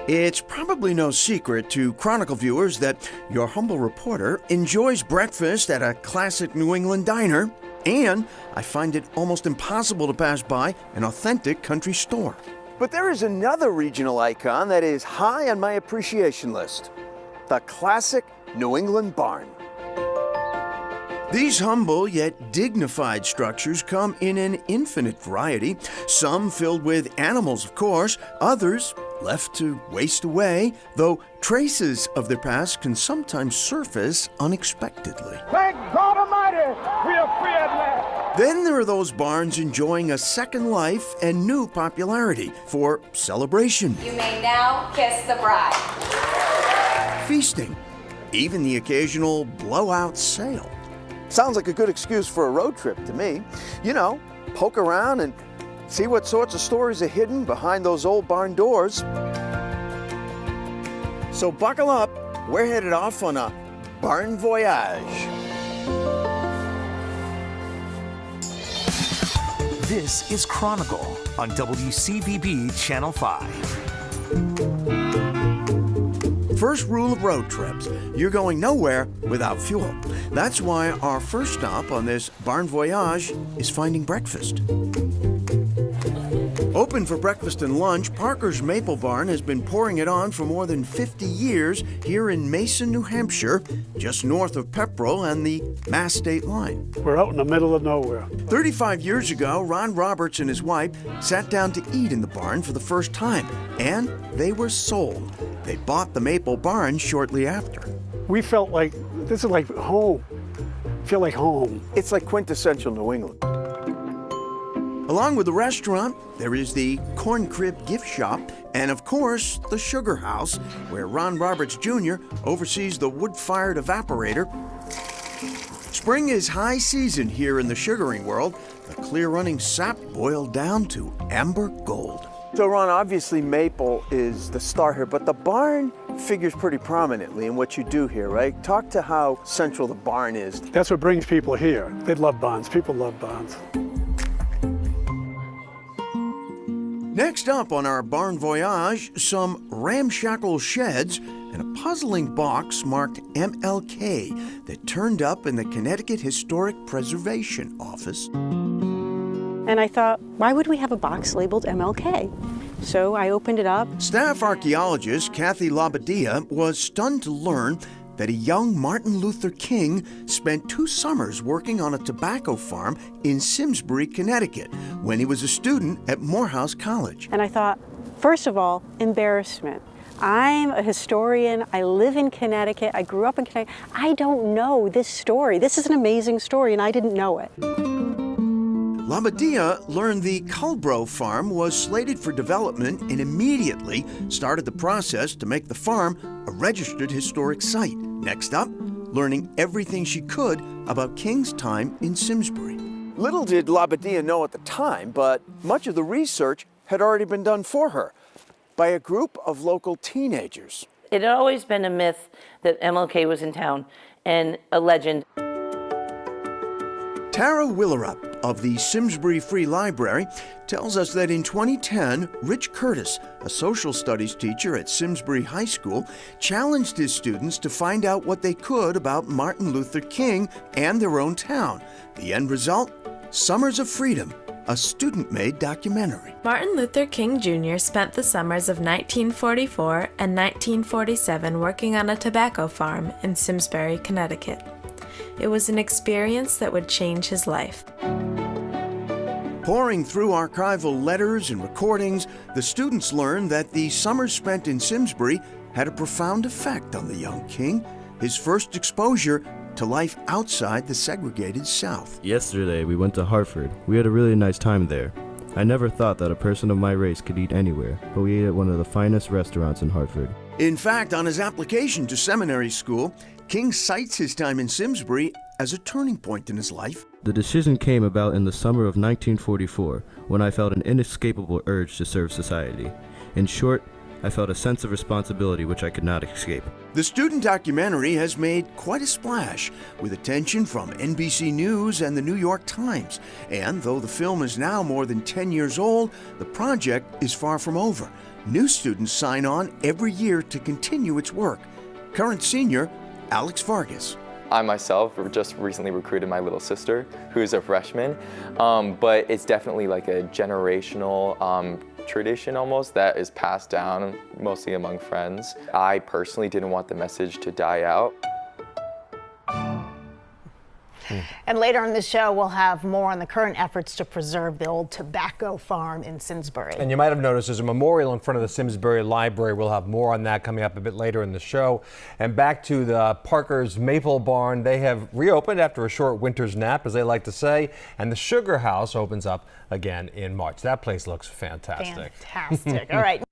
It's probably no secret to Chronicle viewers that your humble reporter enjoys breakfast at a classic New England diner, and I find it almost impossible to pass by an authentic country store. But there is another regional icon that is high on my appreciation list: the classic New England barn. These humble yet dignified structures come in an infinite variety, some filled with animals, of course, others left to waste away, though traces of their past can sometimes surface unexpectedly. Thank God Almighty, we are free at last. Then there are those barns enjoying a second life and new popularity for celebration. You may now kiss the bride. Feasting, even the occasional blowout sale. Sounds like a good excuse for a road trip to me. You know, poke around and see what sorts of stories are hidden behind those old barn doors. So buckle up, we're headed off on a barn voyage. This is Chronicle on WCVB Channel 5. First rule of road trips: you're going nowhere without fuel. That's why our first stop on this barn voyage is finding breakfast. Open for breakfast and lunch, Parker's Maple Barn has been pouring it on for more than 50 years here in Mason, New Hampshire, just north of Pepperell and the Mass state line. We're out in the middle of nowhere. 35 years ago, Ron Roberts and his wife sat down to eat in the barn for the first time, and they were sold. They bought the Maple Barn shortly after. We felt like this is like home. Feel like home. It's like quintessential New England. Along with the restaurant, there is the Corn Crib gift shop, and of course, the Sugar House, where Ron Roberts Jr. oversees the wood-fired evaporator. Spring is high season here in the sugaring world. The clear-running sap boiled down to amber gold. So Ron, obviously maple is the star here, but the barn figures pretty prominently in what you do here, right? Talk to how central the barn is. That's what brings people here. They love barns. People love barns. Next up on our barn voyage, some ramshackle sheds and a puzzling box marked MLK that turned up in the Connecticut Historic Preservation Office. And I thought, why would we have a box labeled MLK? So I opened it up. Staff archaeologist Kathy Labadia was stunned to learn that a young Martin Luther King spent 2 summers working on a tobacco farm in Simsbury, Connecticut, when he was a student at Morehouse College. And I thought, first of all, embarrassment. I'm a historian, I live in Connecticut, I grew up in Connecticut. I don't know this story. This is an amazing story, and I didn't know it. Labadia learned the Culbro farm was slated for development and immediately started the process to make the farm a registered historic site. Next up, learning everything she could about King's time in Simsbury. Little did Labadia know at the time, but much of the research had already been done for her by a group of local teenagers. It had always been a myth that MLK was in town and a legend. Tara Willerup of the Simsbury Free Library tells us that in 2010, Rich Curtis, a social studies teacher at Simsbury High School, challenged his students to find out what they could about Martin Luther King and their own town. The end result? Summers of Freedom, a student-made documentary. Martin Luther King Jr. spent the summers of 1944 and 1947 working on a tobacco farm in Simsbury, Connecticut. It was an experience that would change his life. Pouring through archival letters and recordings, the students learned that the summers spent in Simsbury had a profound effect on the young King, his first exposure to life outside the segregated South. Yesterday, we went to Hartford. We had a really nice time there. I never thought that a person of my race could eat anywhere, but we ate at one of the finest restaurants in Hartford. In fact, on his application to seminary school, King cites his time in Simsbury as a turning point in his life. The decision came about in the summer of 1944, when I felt an inescapable urge to serve society. In short, I felt a sense of responsibility which I could not escape. The student documentary has made quite a splash, with attention from NBC News and the New York Times. And though the film is now more than 10 years old, the project is far from over. New students sign on every year to continue its work. Current senior, Alex Vargas. I myself just recently recruited my little sister, who's a freshman, but it's definitely like a generational tradition almost that is passed down mostly among friends. I personally didn't want the message to die out. And later in the show, we'll have more on the current efforts to preserve the old tobacco farm in Simsbury. And you might have noticed there's a memorial in front of the Simsbury Library. We'll have more on that coming up a bit later in the show. And back to the Parker's Maple Barn. They have reopened after a short winter's nap, as they like to say. And the Sugar House opens up again in March. That place looks fantastic. Fantastic. All right.